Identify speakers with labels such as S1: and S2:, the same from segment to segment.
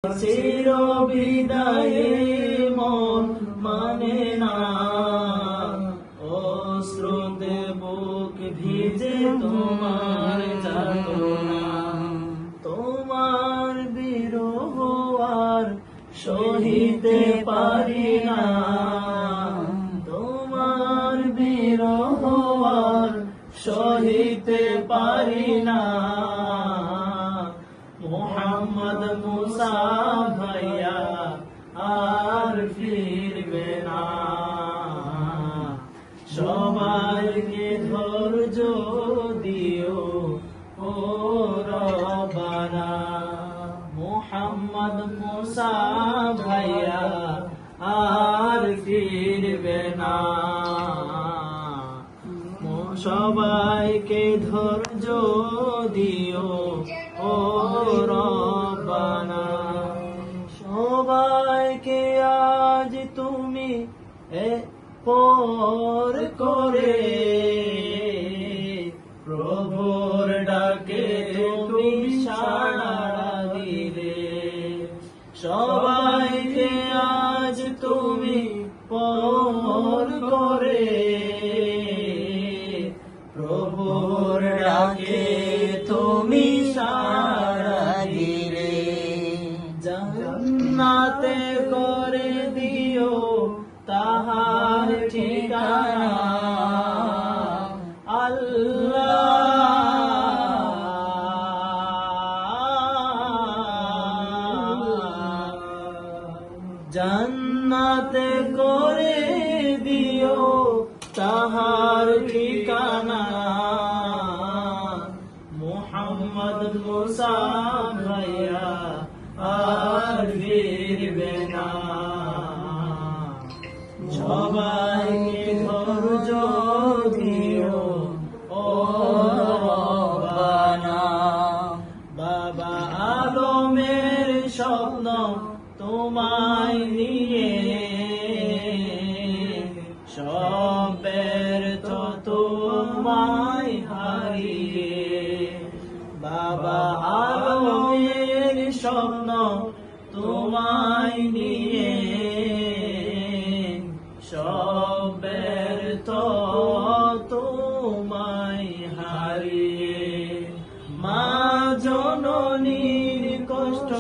S1: চির বিদায়ে মন মানে না, অশ্রুতে বুক ভিজে তোমার যাতনা। তোমার বিরহ আর সহিতে পারি না, তোমার বিরহ আর সহিতে পারি না। মোহাম্মদ মুসা ভাইয়া আর ফিরবে না। সবাইকে ধৈর্য দিও ও রব্বানা। মোহাম্মদ মুসা ভাইয়া আর ফিরবে না। সবাইকে ধৈর্য দিও ও রব্বানা। সবাইকে আজ তুমি পর করে প্রভুর ডাকে তুমি সাড়া দিলে। সবাইকে আজ তুমি পর করে প্রভুর ডাকে তুমি সাড়া দিলে। জান্নাতে করে দিও তাহার ঠিকানা। জান্নাতে করে দিও তাহার ঠিকানা। মোহাম্মদ মুসা ভাইয়া আর ফিরবে না। সবাইকে ধৈর্য দিও ও রব্বানা। বাবা আলমের স্বপ্ন তোমায় নিয়ে, সব ব্যর্থ তোমায় হারিয়ে। বাবা আলমের স্বপ্ন তোমায় নিয়ে, সব ব্যর্থ তোমায় হারিয়ে। মা জননীর কষ্ট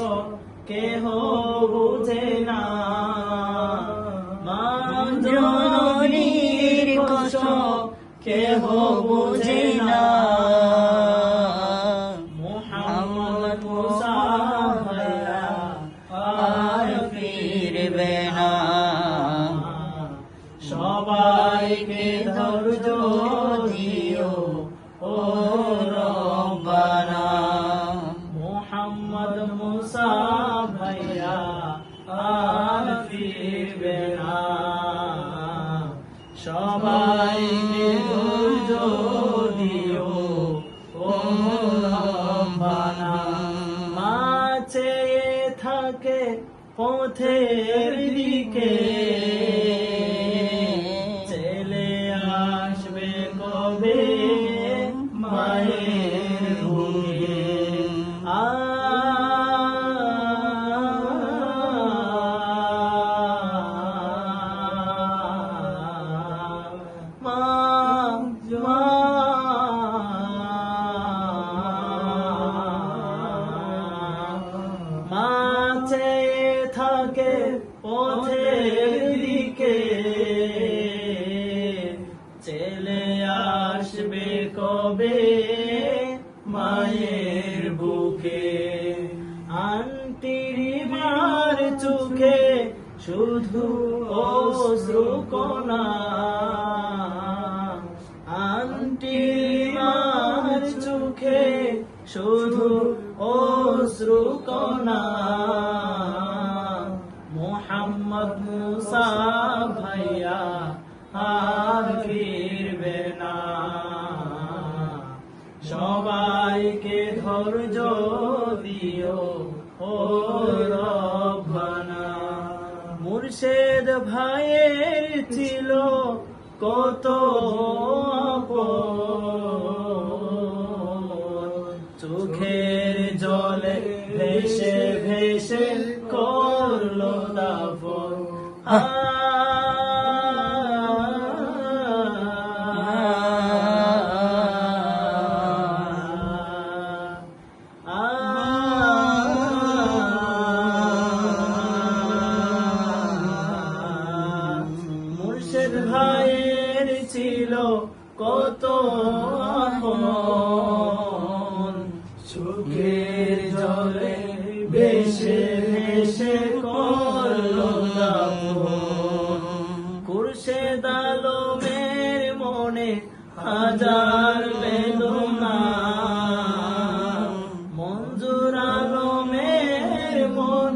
S1: কেহ বুঝে না, মা জননীর কষ্ট কেহ বুঝে না। মোহাম্মদ মুসা ভাইয়া আর ফিরবে না। সবাইকে ধৈর্য দিও ও রব্বানা। মোহাম্মদ মুসা ভাইয়া আর ফিরবে না। সবাইকে ধৈর্য দিও ও রব্বানা। মা চেয়ে থাকে পথের দিকে, ছেলে আসবে কবে মায়ের বুকে। মা চেয়ে থাকে পথের দিকে, ছেলে আসবে কবে মায়ের বুকে। আন্টির মার চোখে শুধু অশ্রুকণা, আন্টির মার চোখে শুধু অশ্রুকণা। মোহাম্মদ মুসা ভাইয়া আর ফিরবে না। সবাইকে ধৈর্য দিও ও রব্বানা। মুর্শিদ ভাইয়ের ছিল কত আপন, চোখের জলে ভেসে ভেসে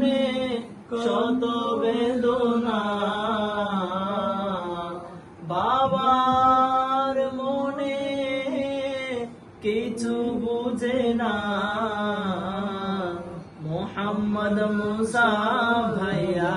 S1: মনে শত বেদনা, বাবার মনে কিছু বুঝে না, মোহাম্মদ মুসা ভাইয়া